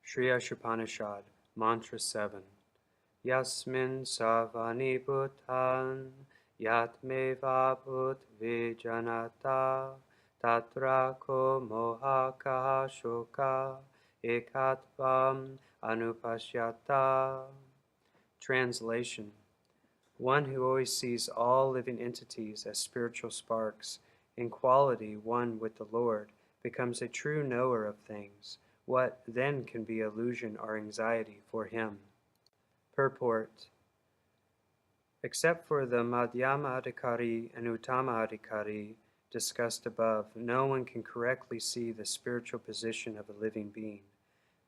Sri Isopanisad, Mantra 7. Yasmin Savani Bhutan, Yatmeva Bhut Vijanata, Tatra Ko Moha Kaha Shoka, Ekatvam Anupashyata. Translation: one who always sees all living entities as spiritual sparks, in quality one with the Lord, becomes a true knower of things. What then can be illusion or anxiety for him? Purport: except for the Madhyama Adhikari and Uttama Adhikari discussed above, no one can correctly see the spiritual position of a living being.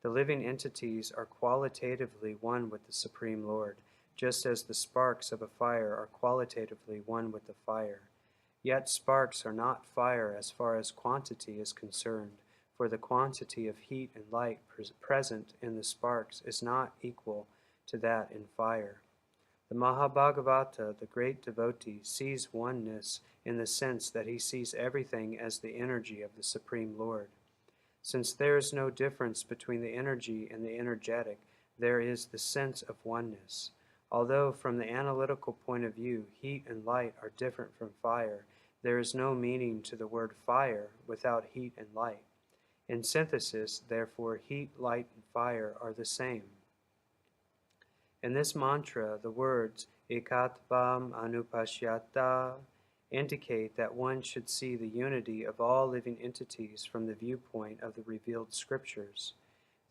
The living entities are qualitatively one with the Supreme Lord, just as the sparks of a fire are qualitatively one with the fire. Yet sparks are not fire as far as quantity is concerned, for the quantity of heat and light present in the sparks is not equal to that in fire. The Mahabhagavata, the great devotee, sees oneness in the sense that he sees everything as the energy of the Supreme Lord. Since there is no difference between the energy and the energetic, there is the sense of oneness. Although from the analytical point of view, heat and light are different from fire, there is no meaning to the word fire without heat and light. In synthesis, therefore, heat, light, and fire are the same. In this mantra, the words Ekatvam Anupashyata indicate that one should see the unity of all living entities from the viewpoint of the revealed scriptures.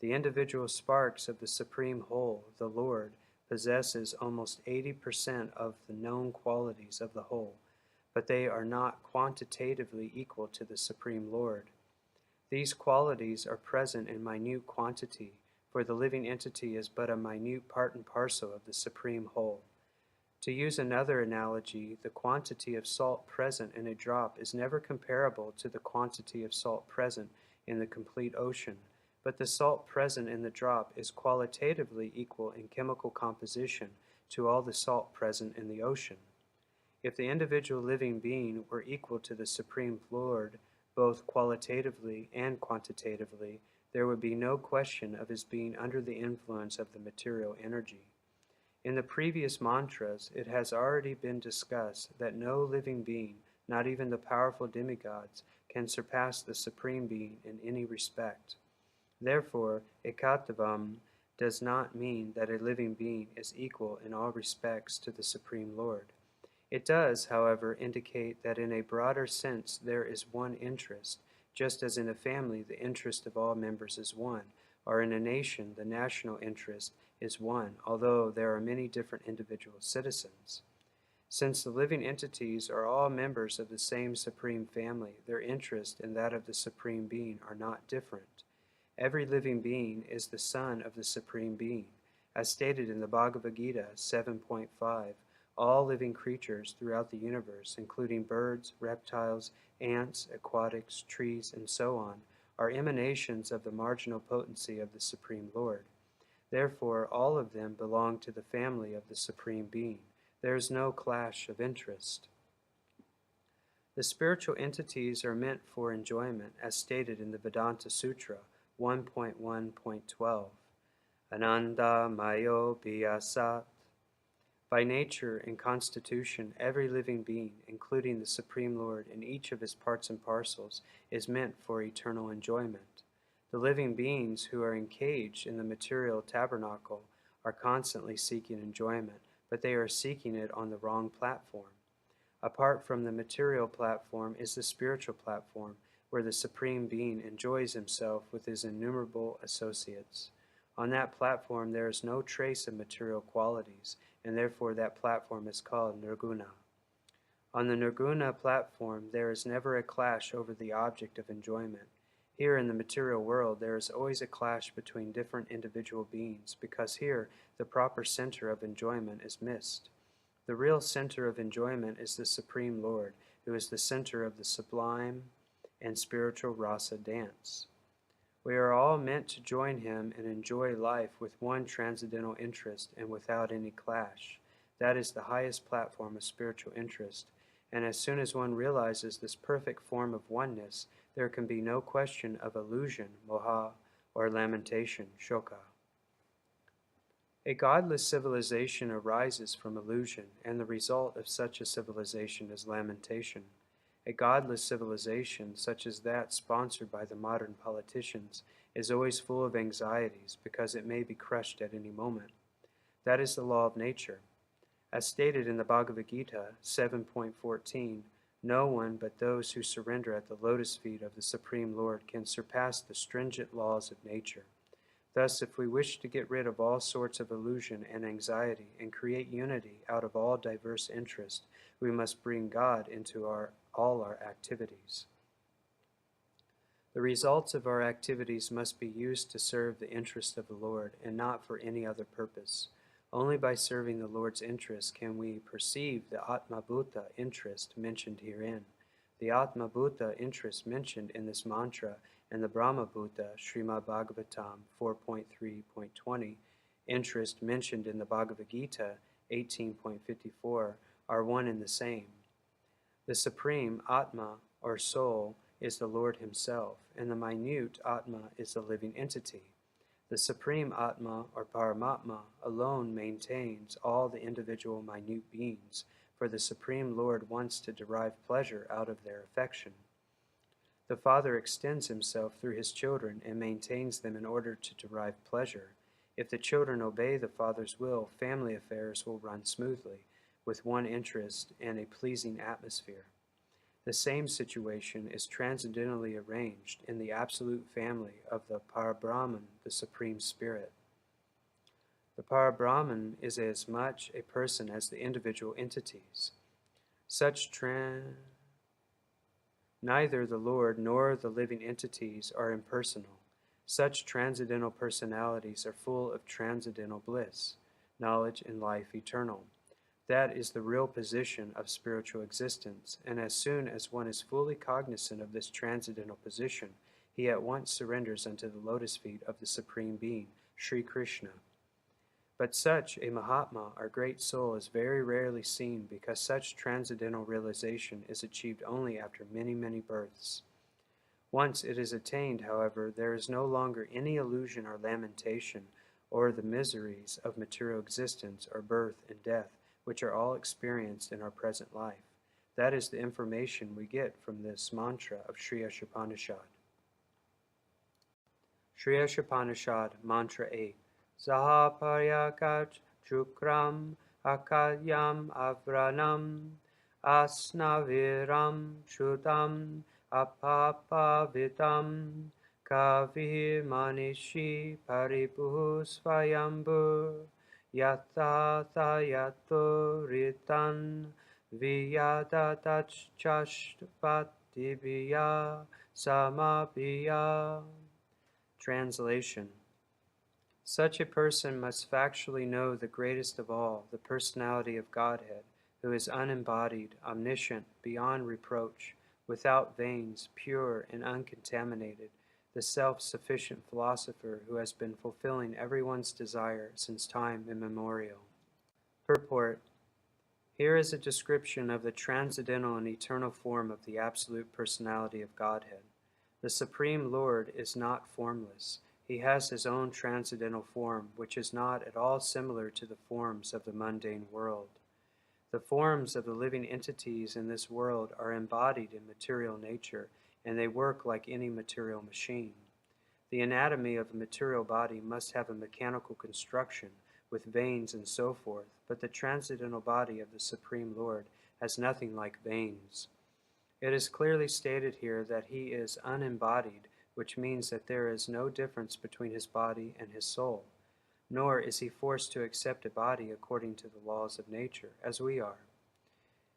The individual sparks of the Supreme Whole, the Lord, possesses almost 80% of the known qualities of the whole, but they are not quantitatively equal to the Supreme Lord. These qualities are present in minute quantity, for the living entity is but a minute part and parcel of the Supreme Whole. To use another analogy, the quantity of salt present in a drop is never comparable to the quantity of salt present in the complete ocean, but the salt present in the drop is qualitatively equal in chemical composition to all the salt present in the ocean. If the individual living being were equal to the Supreme Lord, both qualitatively and quantitatively, there would be no question of his being under the influence of the material energy. In the previous mantras, it has already been discussed that no living being, not even the powerful demigods, can surpass the Supreme Being in any respect. Therefore, ekatavam does not mean that a living being is equal in all respects to the Supreme Lord. It does, however, indicate that in a broader sense there is one interest, just as in a family the interest of all members is one, or in a nation the national interest is one, although there are many different individual citizens. Since the living entities are all members of the same Supreme Family, their interest and that of the Supreme Being are not different. Every living being is the son of the Supreme Being. As stated in the Bhagavad Gita 7.5, all living creatures throughout the universe, including birds, reptiles, ants, aquatics, trees, and so on, are emanations of the marginal potency of the Supreme Lord. Therefore, all of them belong to the family of the Supreme Being. There is no clash of interest. The spiritual entities are meant for enjoyment, as stated in the Vedanta Sutra 1.1.12. Ananda Mayo Biyasat. By nature and constitution, every living being, including the Supreme Lord in each of his parts and parcels, is meant for eternal enjoyment. The living beings who are encaged in the material tabernacle are constantly seeking enjoyment, but they are seeking it on the wrong platform. Apart from the material platform is the spiritual platform, where the Supreme Being enjoys himself with his innumerable associates. On that platform there is no trace of material qualities, and therefore that platform is called Nirguna. On the Nirguna platform there is never a clash over the object of enjoyment. Here in the material world there is always a clash between different individual beings, because here the proper center of enjoyment is missed. The real center of enjoyment is the Supreme Lord, who is the center of the sublime and spiritual rasa dance. We are all meant to join him and enjoy life with one transcendental interest and without any clash. That is the highest platform of spiritual interest, and as soon as one realizes this perfect form of oneness, there can be no question of illusion, moha, or lamentation, shoka. A godless civilization arises from illusion, and the result of such a civilization is lamentation. A godless civilization, such as that sponsored by the modern politicians, is always full of anxieties because it may be crushed at any moment. That is the law of nature. As stated in the Bhagavad Gita 7.14, no one but those who surrender at the lotus feet of the Supreme Lord can surpass the stringent laws of nature. Thus, if we wish to get rid of all sorts of illusion and anxiety and create unity out of all diverse interests, we must bring God into all our activities. The results of our activities must be used to serve the interest of the Lord and not for any other purpose. Only by serving the Lord's interest can we perceive the Atma Bhuta interest mentioned herein. The Atma Bhuta interest mentioned in this mantra and the Brahma Bhuta, Srimad Bhagavatam 4.3.20, interest mentioned in the Bhagavad Gita 18.54 are one and the same. The supreme Atma, or soul, is the Lord himself, and the minute Atma is the living entity. The supreme Atma, or Paramatma, alone maintains all the individual minute beings, for the Supreme Lord wants to derive pleasure out of their affection. The Father extends himself through his children and maintains them in order to derive pleasure. If the children obey the Father's will, family affairs will run smoothly, with one interest and a pleasing atmosphere. The same situation is transcendentally arranged in the absolute family of the Parabrahman, the Supreme Spirit. The Parabrahman is as much a person as the individual entities. Neither the Lord nor the living entities are impersonal. Such transcendental personalities are full of transcendental bliss, knowledge, and life eternal. That is the real position of spiritual existence, and as soon as one is fully cognizant of this transcendental position, he at once surrenders unto the lotus feet of the Supreme Being, Sri Krishna. But such a Mahatma, or great soul, is very rarely seen because such transcendental realization is achieved only after many, many births. Once it is attained, however, there is no longer any illusion or lamentation, or the miseries of material existence, or birth and death, which are all experienced in our present life. That is the information we get from this mantra of Sri Isopanisad. Sri Isopanisad, Mantra 8. Sahaparyakat chukram akalyam avranam asnaviram shutam apapavitam kavir manishi paripuhu svayambur yathathayato ritan viyadatatchashtpatibiya samabiya. Translation. Such a person must factually know the greatest of all, the personality of Godhead, who is unembodied, omniscient, beyond reproach, without veins, pure and uncontaminated, the self-sufficient philosopher who has been fulfilling everyone's desire since time immemorial. Purport. Here is a description of the transcendental and eternal form of the absolute personality of Godhead. The Supreme Lord is not formless. He has his own transcendental form, which is not at all similar to the forms of the mundane world. The forms of the living entities in this world are embodied in material nature, and they work like any material machine. The anatomy of a material body must have a mechanical construction, with veins and so forth, but the transcendental body of the Supreme Lord has nothing like veins. It is clearly stated here that he is unembodied, which means that there is no difference between his body and his soul, nor is he forced to accept a body according to the laws of nature, as we are.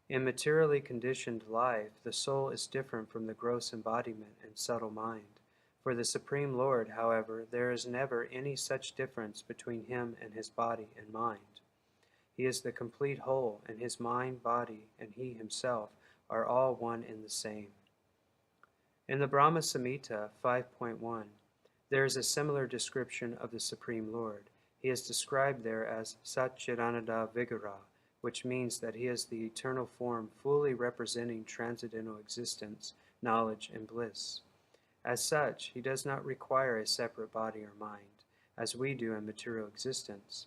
In materially conditioned life, the soul is different from the gross embodiment and subtle mind. For the Supreme Lord, however, there is never any such difference between him and his body and mind. He is the complete whole, and his mind, body, and he himself are all one and the same. In the Brahma Samhita 5.1, there is a similar description of the Supreme Lord. He is described there as Satchidananda Vigara, which means that he is the eternal form fully representing transcendental existence, knowledge, and bliss. As such, he does not require a separate body or mind, as we do in material existence.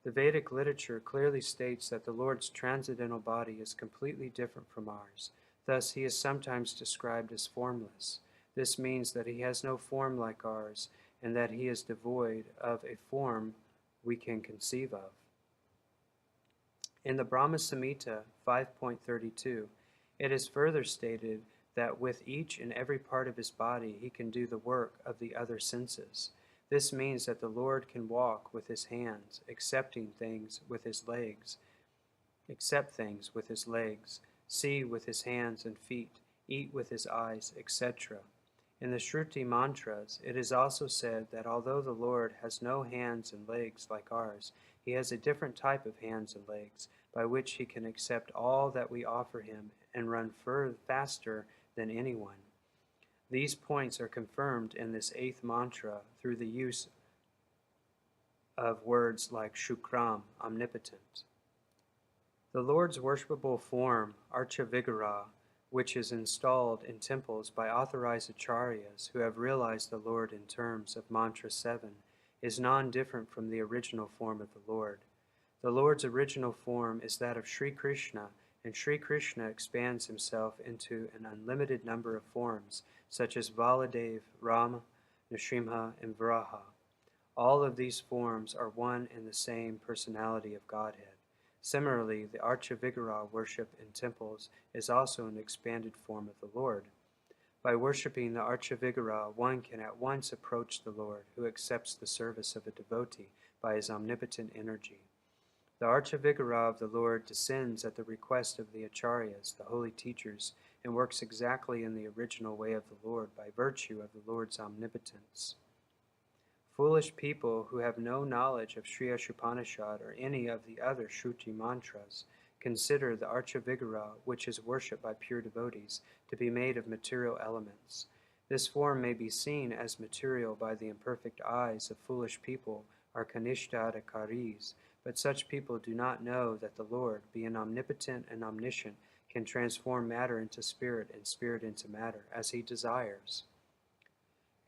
The Vedic literature clearly states that the Lord's transcendental body is completely different from ours. Thus, he is sometimes described as formless. This means that he has no form like ours, and that he is devoid of a form we can conceive of. In the Brahma Samhita 5.32, it is further stated that with each and every part of his body he can do the work of the other senses. This means that the Lord can walk with his hands, accept things with his legs, see with his hands and feet, eat with his eyes, etc. In the Shruti mantras, it is also said that although the Lord has no hands and legs like ours, he has a different type of hands and legs, by which he can accept all that we offer him and run faster than anyone. These points are confirmed in this 8th mantra through the use of words like Shukram, omnipotent. The Lord's worshipable form, Archa-Vigara, which is installed in temples by authorized acharyas who have realized the Lord in terms of Mantra 7, is non-different from the original form of the Lord. The Lord's original form is that of Sri Krishna, and Sri Krishna expands himself into an unlimited number of forms, such as Baladev, Rama, Nrsimha, and Varaha. All of these forms are one and the same personality of Godhead. Similarly, the Archa-Vigara worship in temples is also an expanded form of the Lord. By worshipping the Archa-Vigara, one can at once approach the Lord, who accepts the service of a devotee by his omnipotent energy. The Archa-Vigara of the Lord descends at the request of the acharyas, the holy teachers, and works exactly in the original way of the Lord by virtue of the Lord's omnipotence. Foolish people who have no knowledge of Sri Isopanisad or any of the other Shruti mantras consider the Archa-Vigara, which is worshipped by pure devotees, to be made of material elements. This form may be seen as material by the imperfect eyes of foolish people or Kanishtadhikaris, but such people do not know that the Lord, being omnipotent and omniscient, can transform matter into spirit and spirit into matter, as he desires.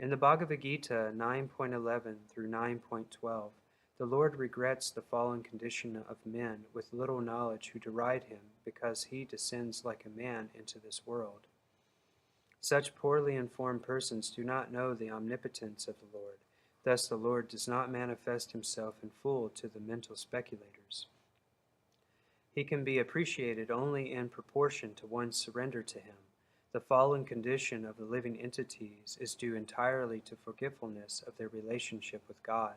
In the Bhagavad Gita 9.11 through 9.12, the Lord regrets the fallen condition of men with little knowledge who deride him because he descends like a man into this world. Such poorly informed persons do not know the omnipotence of the Lord. Thus the Lord does not manifest himself in full to the mental speculators. He can be appreciated only in proportion to one's surrender to him. The fallen condition of the living entities is due entirely to forgetfulness of their relationship with God.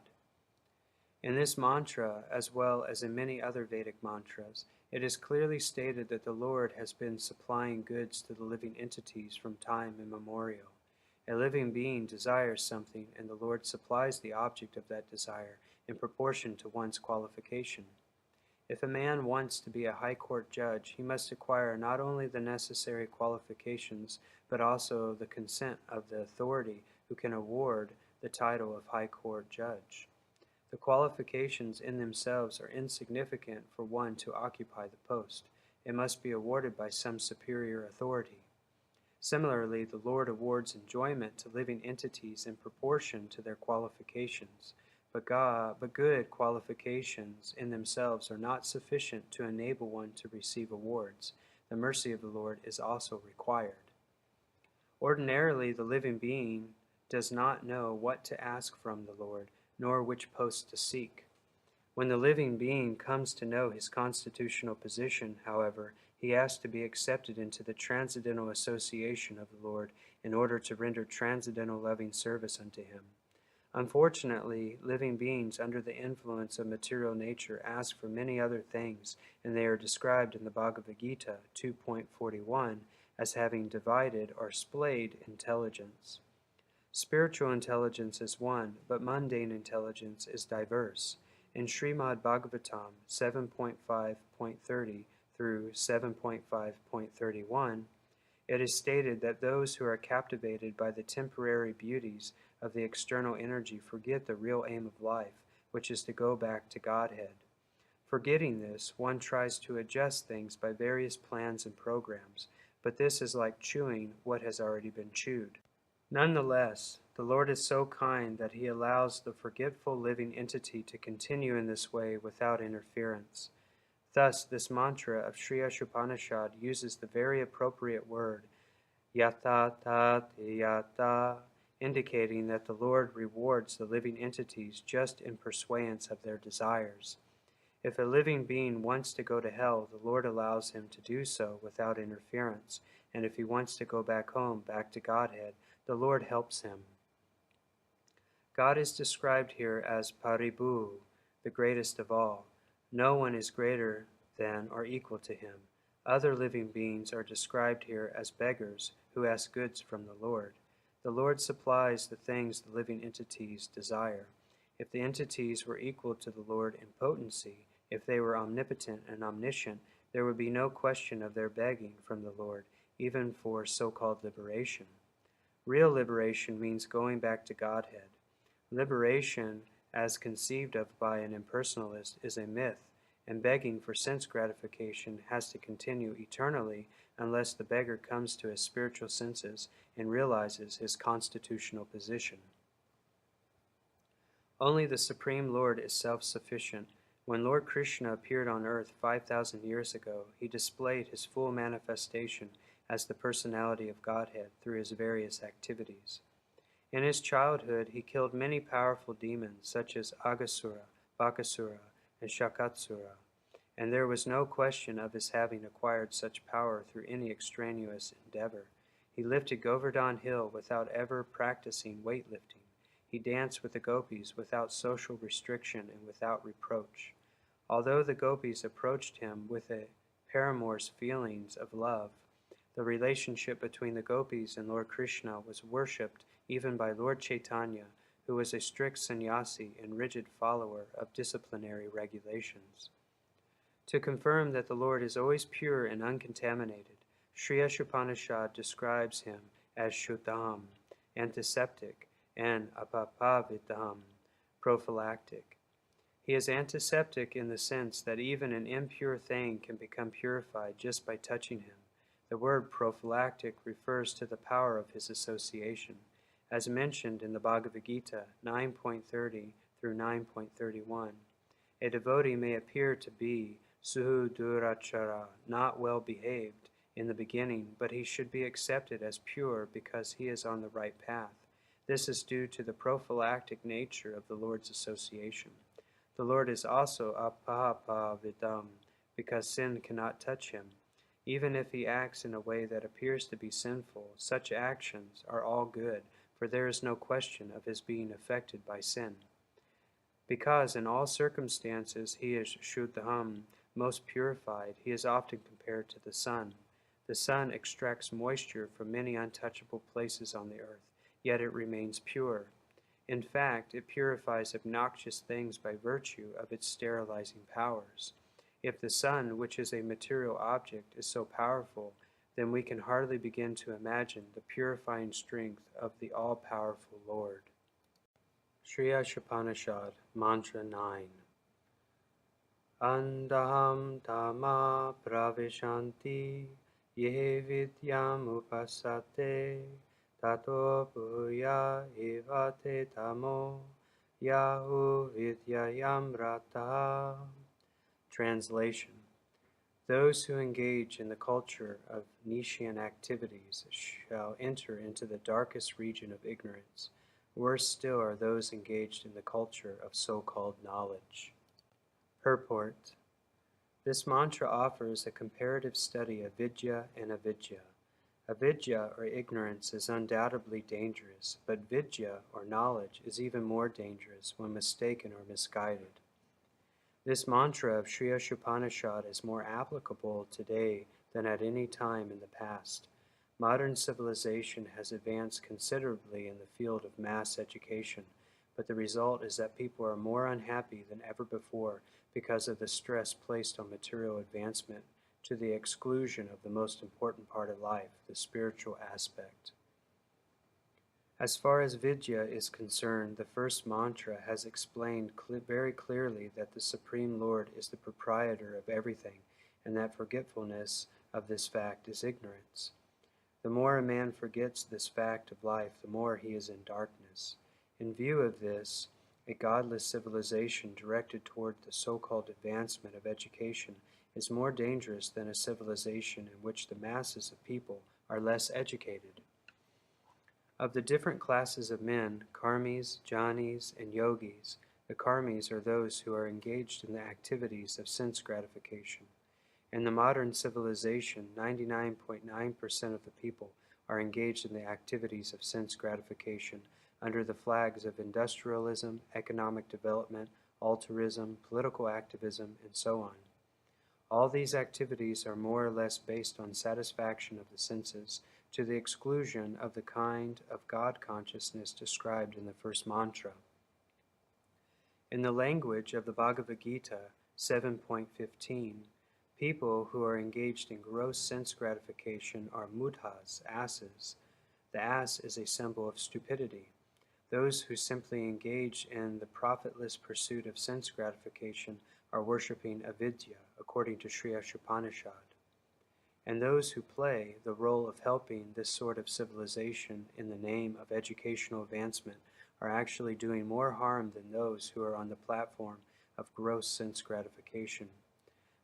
In this mantra, as well as in many other Vedic mantras, it is clearly stated that the Lord has been supplying goods to the living entities from time immemorial. A living being desires something, and the Lord supplies the object of that desire in proportion to one's qualification. If a man wants to be a high court judge, he must acquire not only the necessary qualifications, but also the consent of the authority who can award the title of high court judge. The qualifications in themselves are insignificant for one to occupy the post. It must be awarded by some superior authority. Similarly, the Lord awards enjoyment to living entities in proportion to their qualifications. But good qualifications in themselves are not sufficient to enable one to receive awards. The mercy of the Lord is also required. Ordinarily, the living being does not know what to ask from the Lord, nor which post to seek. When the living being comes to know his constitutional position, however, he asks to be accepted into the transcendental association of the Lord in order to render transcendental loving service unto him. Unfortunately, living beings under the influence of material nature ask for many other things, and they are described in the Bhagavad Gita 2.41 as having divided or splayed intelligence. Spiritual intelligence is one, but mundane intelligence is diverse. In Srimad Bhagavatam 7.5.30 through 7.5.31, it is stated that those who are captivated by the temporary beauties of the external energy forget the real aim of life, which is to go back to Godhead. Forgetting this, one tries to adjust things by various plans and programs, but this is like chewing what has already been chewed. Nonetheless, the Lord is so kind that he allows the forgetful living entity to continue in this way without interference. Thus, this mantra of Sri Isopanisad uses the very appropriate word yata tat yata, indicating that the Lord rewards the living entities just in pursuance of their desires. If a living being wants to go to hell, the Lord allows him to do so without interference, and if he wants to go back home, back to Godhead, the Lord helps him. God is described here as Paribhu, the greatest of all. No one is greater than or equal to him. Other living beings are described here as beggars who ask goods from the Lord. The Lord supplies the things the living entities desire. If the entities were equal to the Lord in potency, if they were omnipotent and omniscient, there would be no question of their begging from the Lord, even for so-called liberation. Real liberation means going back to Godhead. Liberation, as conceived of by an impersonalist, is a myth, and begging for sense gratification has to continue eternally unless the beggar comes to his spiritual senses and realizes his constitutional position. Only the Supreme Lord is self-sufficient. When Lord Krishna appeared on earth 5,000 years ago, he displayed his full manifestation as the personality of Godhead through his various activities. In his childhood, he killed many powerful demons such as Aghasura, Bakasura, and Shakatsura, and there was no question of his having acquired such power through any extraneous endeavor. He lifted Govardhan Hill without ever practicing weightlifting. He danced with the gopis without social restriction and without reproach. Although the gopis approached him with a paramour's feelings of love, the relationship between the gopis and Lord Krishna was worshipped even by Lord Chaitanya, who was a strict sannyasi and rigid follower of disciplinary regulations. To confirm that the Lord is always pure and uncontaminated, Sri Isopanisad describes him as Shuddham, antiseptic, and Apapavitam, prophylactic. He is antiseptic in the sense that even an impure thing can become purified just by touching him. The word prophylactic refers to the power of his association. As mentioned in the Bhagavad Gita 9.30 through 9.31, a devotee may appear to be suhudurachara, not well behaved, in the beginning, but he should be accepted as pure because he is on the right path. This is due to the prophylactic nature of the Lord's association. The Lord is also apapavidam, because sin cannot touch him. Even if he acts in a way that appears to be sinful, such actions are all good, for there is no question of his being affected by sin. Because in all circumstances he is Shuddham, most purified, he is often compared to the sun. The sun extracts moisture from many untouchable places on the earth, yet it remains pure. In fact, it purifies obnoxious things by virtue of its sterilizing powers. If the sun, which is a material object, is so powerful, then we can hardly begin to imagine the purifying strength of the all-powerful Lord. Sri Isopanisad, Mantra 9. Andaham Dhamma Pravishanti Ye Vidyam Upasate Tato Bhuya Evate Tamo Yahu Vidyayam Rata. Translation: those who engage in the culture of Nishian activities shall enter into the darkest region of ignorance. Worse still are those engaged in the culture of so-called knowledge. Purport: this mantra offers a comparative study of vidya and avidya. Avidya, or ignorance, is undoubtedly dangerous, but vidya, or knowledge, is even more dangerous when mistaken or misguided. This mantra of Sri Isopanisad is more applicable today than at any time in the past. Modern civilization has advanced considerably in the field of mass education, but the result is that people are more unhappy than ever before because of the stress placed on material advancement, to the exclusion of the most important part of life, the spiritual aspect. As far as vidya is concerned, the first mantra has explained very clearly that the Supreme Lord is the proprietor of everything, and that forgetfulness of this fact is ignorance. The more a man forgets this fact of life, the more he is in darkness. In view of this, a godless civilization directed toward the so-called advancement of education is more dangerous than a civilization in which the masses of people are less educated. Of the different classes of men, karmis, jnanis, and yogis, the karmis are those who are engaged in the activities of sense gratification. In the modern civilization, 99.9% of the people are engaged in the activities of sense gratification under the flags of industrialism, economic development, altruism, political activism, and so on. All these activities are more or less based on satisfaction of the senses, to the exclusion of the kind of God consciousness described in the first mantra. In the language of the Bhagavad Gita 7.15, people who are engaged in gross sense gratification are mudhas, asses. The ass is a symbol of stupidity. Those who simply engage in the profitless pursuit of sense gratification are worshipping avidya, according to Sri Isopanisad. And those who play the role of helping this sort of civilization in the name of educational advancement are actually doing more harm than those who are on the platform of gross sense gratification.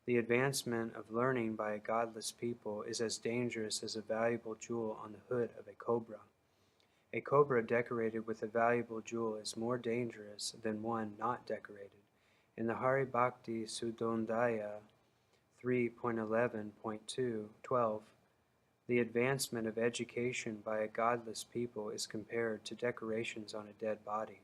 The advancement of learning by a godless people is as dangerous as a valuable jewel on the hood of a cobra. A cobra decorated with a valuable jewel is more dangerous than one not decorated. In the Hari Bhakti Sudondaya 3.11.2.12, the advancement of education by a godless people is compared to decorations on a dead body.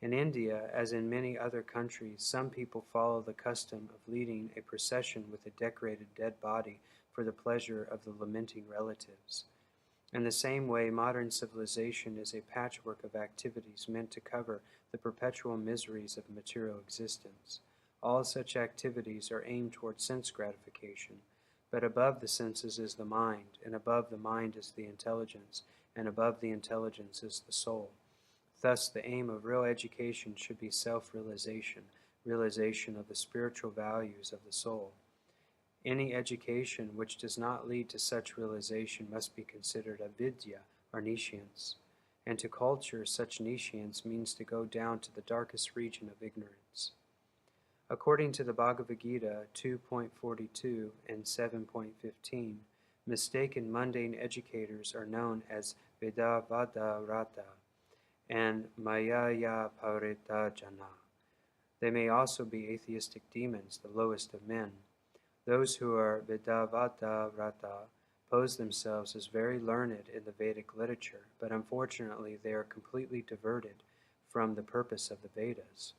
In India, as in many other countries, some people follow the custom of leading a procession with a decorated dead body for the pleasure of the lamenting relatives. In the same way, modern civilization is a patchwork of activities meant to cover the perpetual miseries of material existence. All such activities are aimed toward sense gratification, but above the senses is the mind, and above the mind is the intelligence, and above the intelligence is the soul. Thus, the aim of real education should be self-realization, realization of the spiritual values of the soul. Any education which does not lead to such realization must be considered avidya, or nescience, and to culture such nescience means to go down to the darkest region of ignorance. According to the Bhagavad Gita 2.42 and 7.15, mistaken mundane educators are known as Vedavada and Mayaya Parita Jana. They may also be atheistic demons, the lowest of men. Those who are Vedavada pose themselves as very learned in the Vedic literature, but unfortunately they are completely diverted from the purpose of the Vedas.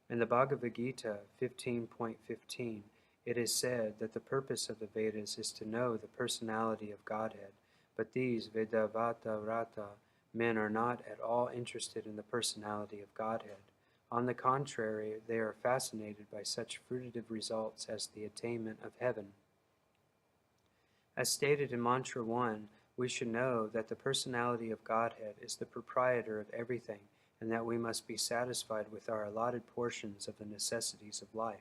In the Bhagavad Gita 15.15, it is said that the purpose of the Vedas is to know the personality of Godhead, but these Vedavata men are not at all interested in the personality of Godhead. On the contrary, they are fascinated by such fruitive results as the attainment of heaven. As stated in Mantra 1, we should know that the personality of Godhead is the proprietor of everything, and that we must be satisfied with our allotted portions of the necessities of life.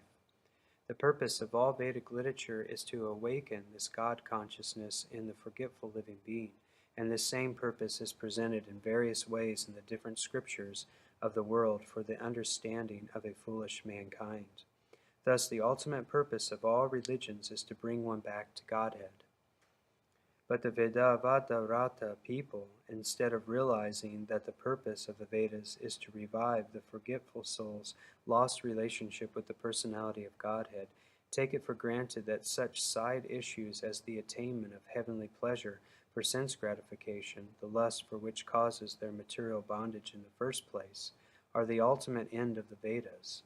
The purpose of all Vedic literature is to awaken this God consciousness in the forgetful living being, and this same purpose is presented in various ways in the different scriptures of the world for the understanding of a foolish mankind. Thus, the ultimate purpose of all religions is to bring one back to Godhead. But the Vedavata people, instead of realizing that the purpose of the Vedas is to revive the forgetful soul's lost relationship with the personality of Godhead, take it for granted that such side issues as the attainment of heavenly pleasure for sense gratification, the lust for which causes their material bondage in the first place, are the ultimate end of the Vedas.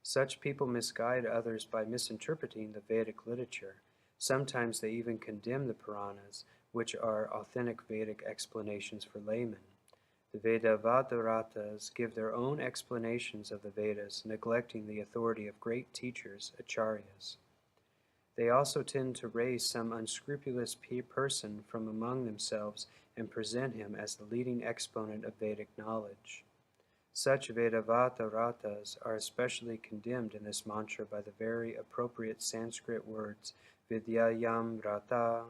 Such people misguide others by misinterpreting the Vedic literature. Sometimes they even condemn the Puranas, which are authentic Vedic explanations for laymen. The Vedavadaratas give their own explanations of the Vedas, neglecting the authority of great teachers, acharyas. They also tend to raise some unscrupulous person from among themselves and present him as the leading exponent of Vedic knowledge. Such Vedavadaratas are especially condemned in this mantra by the very appropriate Sanskrit words Vidyayam Rata,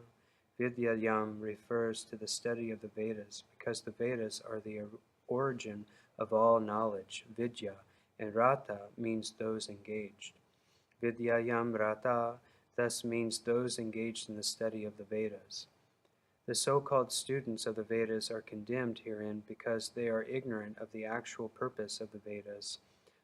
Vidyayam refers to the study of the Vedas because the Vedas are the origin of all knowledge, vidya, and rata means those engaged. Vidyayam rata thus means those engaged in the study of the Vedas. The so-called students of the Vedas are condemned herein because they are ignorant of the actual purpose of the Vedas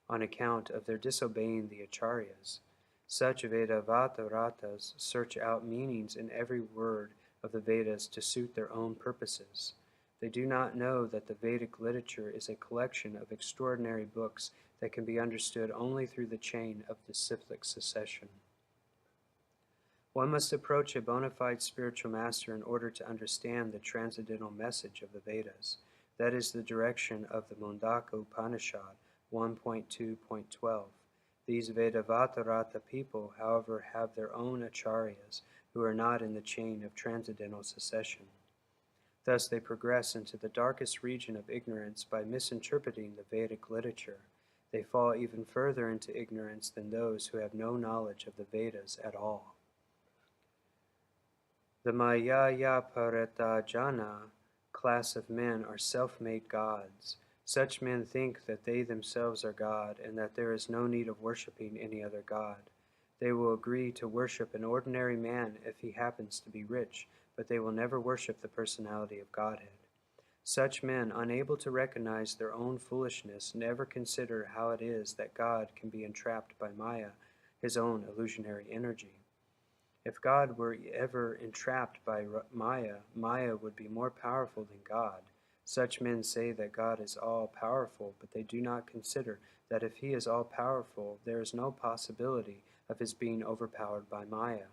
on account of their disobeying the acharyas. Such Vedavata-ratas search out meanings in every word of the Vedas to suit their own purposes. They do not know that the Vedic literature is a collection of extraordinary books that can be understood only through the chain of disciplic succession. One must approach a bona fide spiritual master in order to understand the transcendental message of the Vedas. That is the direction of the Mundaka Upanishad 1.2.12. These Vedavatarata people, however, have their own acharyas who are not in the chain of transcendental succession. Thus they progress into the darkest region of ignorance by misinterpreting the Vedic literature. They fall even further into ignorance than those who have no knowledge of the Vedas at all. The Mayaya Paretajana class of men are self-made gods. Such men think that they themselves are God and that there is no need of worshipping any other god. They will agree to worship an ordinary man if he happens to be rich, but they will never worship the personality of Godhead. Such men, unable to recognize their own foolishness, never consider how it is that God can be entrapped by Maya, his own illusionary energy. If God were ever entrapped by Maya, Maya would be more powerful than God. Such men say that God is all-powerful, but they do not consider that if he is all-powerful, there is no possibility of his being overpowered by Maya.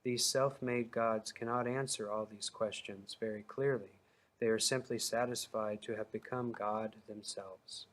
These self-made gods cannot answer all these questions very clearly. They are simply satisfied to have become God themselves.